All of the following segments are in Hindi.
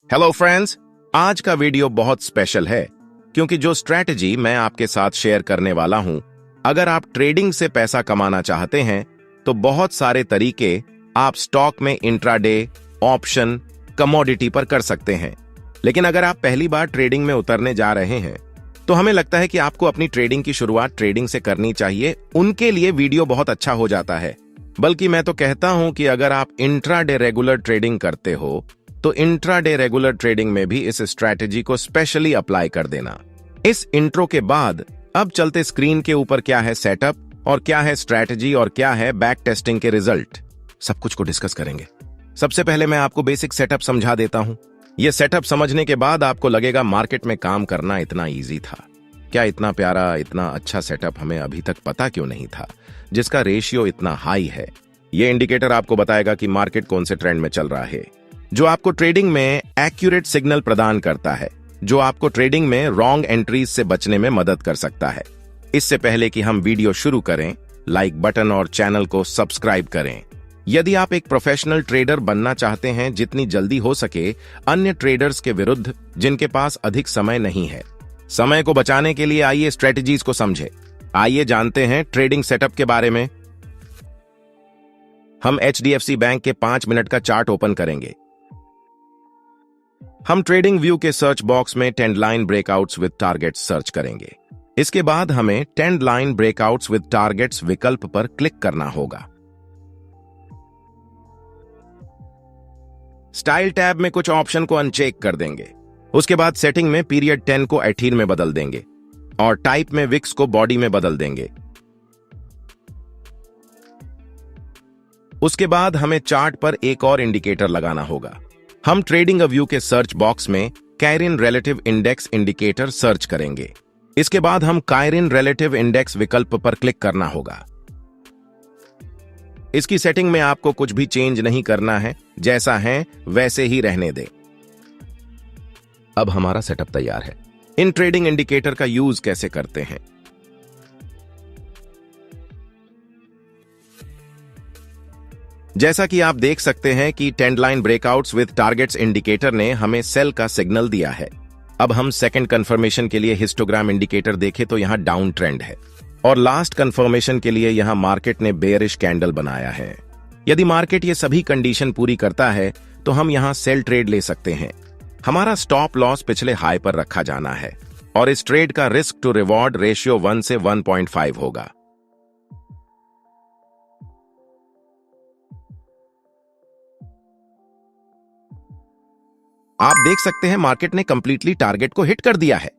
हेलो फ्रेंड्स, आज का वीडियो बहुत स्पेशल है क्योंकि जो स्ट्रैटेजी मैं आपके साथ शेयर करने वाला हूं, अगर आप ट्रेडिंग से पैसा कमाना चाहते हैं तो बहुत सारे तरीके आप स्टॉक में इंट्राडे, ऑप्शन, कमोडिटी पर कर सकते हैं। लेकिन अगर आप पहली बार ट्रेडिंग में उतरने जा रहे हैं तो हमें लगता है कि आपको अपनी ट्रेडिंग की शुरुआत ट्रेडिंग से करनी चाहिए। उनके लिए वीडियो बहुत अच्छा हो जाता है। बल्कि मैं तो कहता हूं कि अगर आप इंट्राडे रेगुलर ट्रेडिंग करते हो तो इंट्राडे रेगुलर ट्रेडिंग में भी इस स्ट्रैटेजी को स्पेशली अप्लाई कर देना। इस इंट्रो के बाद अब चलते स्क्रीन के ऊपर क्या है सेटअप और क्या है स्ट्रैटेजी और क्या है बैक टेस्टिंग के रिजल्ट, सब कुछ को डिस्कस करेंगे। सबसे पहले मैं आपको बेसिक सेटअप समझा देता हूं। यह सेटअप समझने के बाद आपको लगेगा मार्केट में काम करना इतना इजी था क्या? इतना प्यारा, इतना अच्छा सेटअप हमें अभी तक पता क्यों नहीं था, जिसका रेशियो इतना हाई है। यह इंडिकेटर आपको बताएगा कि मार्केट कौन से ट्रेंड में चल रहा है, जो आपको ट्रेडिंग में एक्यूरेट सिग्नल प्रदान करता है, जो आपको ट्रेडिंग में रॉन्ग एंट्रीज से बचने में मदद कर सकता है। इससे पहले कि हम वीडियो शुरू करें, लाइक बटन और चैनल को सब्सक्राइब करें। यदि आप एक प्रोफेशनल ट्रेडर बनना चाहते हैं जितनी जल्दी हो सके अन्य ट्रेडर्स के विरुद्ध जिनके पास अधिक समय नहीं है, समय को बचाने के लिए आइए स्ट्रेटजीज को समझे। आइए जानते हैं ट्रेडिंग सेटअप के बारे में। हम HDFC बैंक के 5 मिनट का चार्ट ओपन करेंगे। हम ट्रेडिंग व्यू के सर्च बॉक्स में trend line breakouts with targets search करेंगे। इसके बाद हमें trend line breakouts with targets विकल्प पर क्लिक करना होगा। स्टाइल टैब में कुछ ऑप्शन को अनचेक कर देंगे। उसके बाद सेटिंग में पीरियड 10 को 18 में बदल देंगे और टाइप में विक्स को बॉडी में बदल देंगे। उसके बाद हमें चार्ट पर एक और इंडिकेटर लगाना होगा। हम ट्रेडिंग व्यू के सर्च बॉक्स में कायरिन रिलेटिव इंडेक्स इंडिकेटर सर्च करेंगे। इसके बाद हम कायरिन रिलेटिव इंडेक्स विकल्प पर क्लिक करना होगा। इसकी सेटिंग में आपको कुछ भी चेंज नहीं करना है, जैसा है वैसे ही रहने दें। अब हमारा सेटअप तैयार है। इन ट्रेडिंग इंडिकेटर का यूज कैसे करते हैं? जैसा कि आप देख सकते हैं कि trend line breakouts with targets indicator ने हमें सेल का सिग्नल दिया है। अब हम सेकंड कंफर्मेशन के लिए हिस्टोग्राम इंडिकेटर देखें तो यहां डाउन ट्रेंड है और लास्ट कंफर्मेशन के लिए यहां मार्केट ने बेयरिश कैंडल बनाया है। यदि मार्केट ये सभी कंडीशन पूरी करता है तो हम यहां सेल ट्रेड ले सकते हैं। हमारा स्टॉप लॉस पिछले हाई पर रखा जाना है और इस ट्रेड का रिस्क टू रिवॉर्ड रेशियो 1 से 1.5 होगा। आप देख सकते हैं मार्केट ने कंप्लीटली टारगेट को हिट कर दिया है।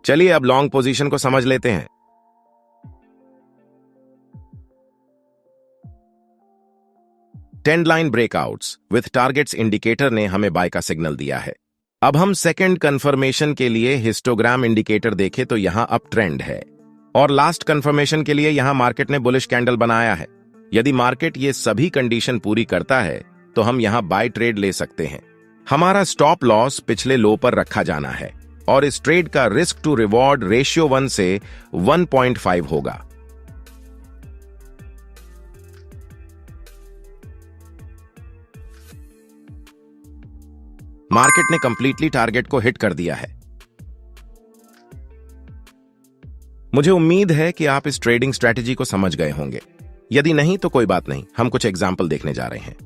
चलिए अब लॉन्ग पोजीशन को समझ लेते हैं। Trend line breakouts with targets indicator ने हमें बाय का सिग्नल दिया है। अब हम सेकंड कंफर्मेशन के लिए हिस्टोग्राम इंडिकेटर देखें तो यहां अप ट्रेंड है और लास्ट कंफर्मेशन के लिए यहां मार्केट ने बुलिश कैंडल बनाया है। यदि मार्केट ये सभी कंडीशन पूरी करता है तो हम यहां बाय ट्रेड ले सकते हैं। हमारा स्टॉप लॉस पिछले लो पर रखा जाना है और इस ट्रेड का रिस्क टू रिवॉर्ड रेशियो 1 से 1.5 होगा। मार्केट ने कंप्लीटली टारगेट को हिट कर दिया है। मुझे उम्मीद है कि आप इस ट्रेडिंग स्ट्रैटेजी को समझ गए होंगे। यदि नहीं तो कोई बात नहीं, हम कुछ एग्जाम्पल देखने जा रहे हैं।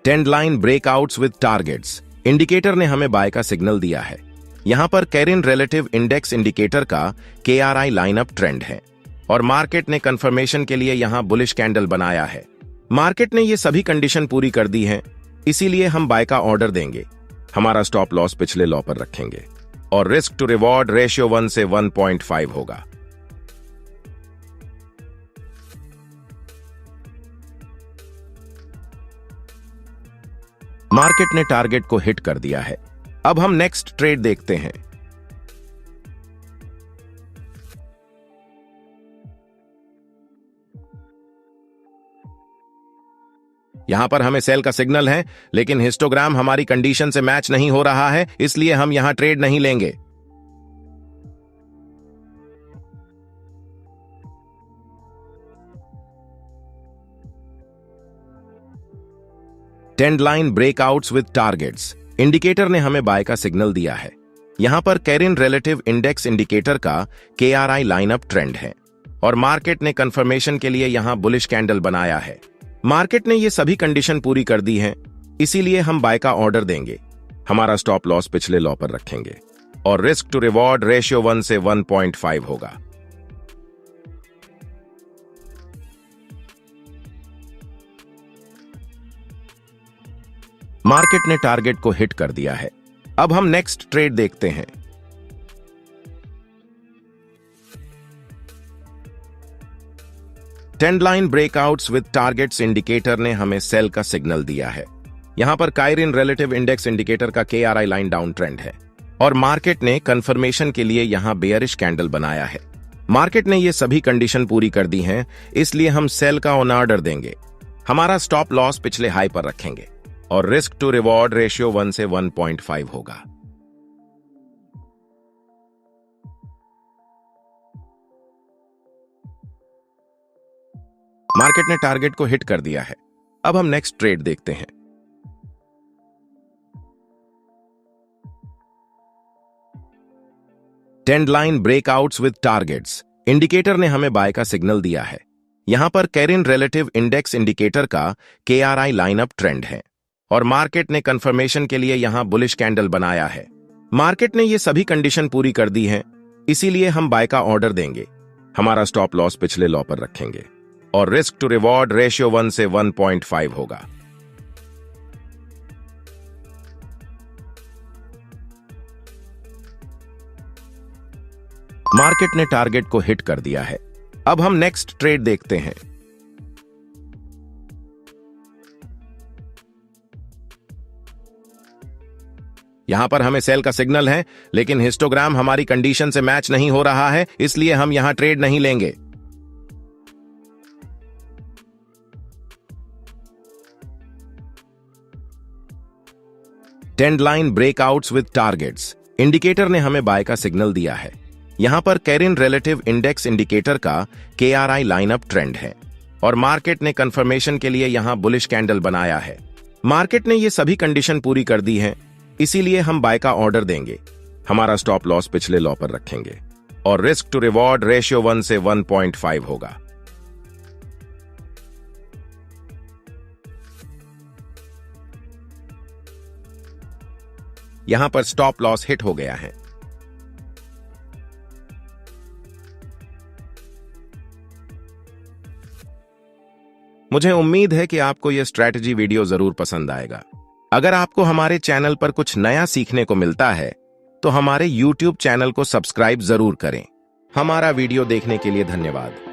Trend line breakouts with targets indicator ने हमें बाय का सिग्नल दिया है। यहां पर कायरिन रिलेटिव इंडेक्स इंडिकेटर का KRI लाइनअप ट्रेंड है और मार्केट ने कंफर्मेशन के लिए यहां बुलिश कैंडल बनाया है। मार्केट ने ये सभी कंडीशन पूरी कर दी हैं, इसीलिए हम बाय का ऑर्डर देंगे। हमारा स्टॉप लॉस पिछले लॉ पर रखेंगे और रिस्क टू रिवॉर्ड रेशियो 1 से 1.5 होगा। मार्केट ने टारगेट को हिट कर दिया है। अब हम नेक्स्ट ट्रेड देखते हैं। यहां पर हमें सेल का सिग्नल है, लेकिन हिस्टोग्राम हमारी कंडीशन से मैच नहीं हो रहा है, इसलिए हम यहां ट्रेड नहीं लेंगे। Trend line breakouts with targets. Indicator ने हमें बाय का सिग्नल दिया है। यहां पर कैरिन रिलेटिव इंडेक्स इंडिकेटर का KRI लाइनअप ट्रेंड है और मार्केट ने कंफर्मेशन के लिए यहां बुलिश कैंडल बनाया है। मार्केट ने ये सभी कंडीशन पूरी कर दी हैं, इसीलिए हम बाय का ऑर्डर देंगे। हमारा स्टॉप लॉस पिछले लॉ पर रखेंगे और रिस्क टू रिवॉर्ड रेशियो 1 से 1.5 होगा। मार्केट ने टारगेट को हिट कर दिया है। अब हम नेक्स्ट ट्रेड देखते हैं। Trend line breakouts with targets indicator ने हमें सेल का सिग्नल दिया है। यहां पर कैरिन रिलेटिव इंडेक्स इंडिकेटर का KRI लाइन डाउन ट्रेंड है और मार्केट ने कंफर्मेशन के लिए यहां बेयरिश कैंडल बनाया है। मार्केट ने ये सभी कंडीशन पूरी कर दी हैं, इसलिए हम सेल का ऑन ऑर्डर देंगे। हमारा स्टॉप लॉस पिछले हाई पर रखेंगे और रिस्क टू रिवॉर्ड रेशियो 1 से 1.5 होगा। मार्केट ने टारगेट को हिट कर दिया है। अब हम नेक्स्ट ट्रेड देखते हैं। Trend line breakouts with targets. Indicator ने हमें बाय का सिग्नल दिया है। यहां पर कैरिन रिलेटिव इंडेक्स इंडिकेटर का KRI लाइनअप ट्रेंड है और मार्केट ने कंफर्मेशन के लिए यहां बुलिश कैंडल बनाया है। मार्केट ने ये सभी कंडीशन पूरी कर दी हैं, इसीलिए हम बाय का ऑर्डर देंगे। हमारा स्टॉप लॉस पिछले लॉ पर रखेंगे और रिस्क टू रिवॉर्ड रेशियो 1 से 1.5 होगा। मार्केट ने टारगेट को हिट कर दिया है। अब हम नेक्स्ट ट्रेड देखते हैं। यहां पर हमें सेल का सिग्नल है, लेकिन हिस्टोग्राम हमारी कंडीशन से मैच नहीं हो रहा है, इसलिए हम यहां ट्रेड नहीं लेंगे। Trend line breakouts with targets. Indicator ने हमें बाय का सिग्नल दिया है। यहां पर कैरिन रिलेटिव इंडेक्स इंडिकेटर का KRI लाइनअप ट्रेंड है और मार्केट ने कंफर्मेशन के लिए यहां बुलिश कैंडल बनाया है। मार्केट ने ये सभी कंडीशन पूरी कर दी हैं, इसीलिए हम बाय का ऑर्डर देंगे। हमारा स्टॉप लॉस पिछले लॉ पर रखेंगे और रिस्क टू रिवॉर्ड रेशियो 1 से 1.5 होगा। यहां पर स्टॉप लॉस हिट हो गया है। मुझे उम्मीद है कि आपको यह स्ट्रैटेजी वीडियो जरूर पसंद आएगा। अगर आपको हमारे चैनल पर कुछ नया सीखने को मिलता है तो हमारे YouTube चैनल को सब्सक्राइब जरूर करें। हमारा वीडियो देखने के लिए धन्यवाद।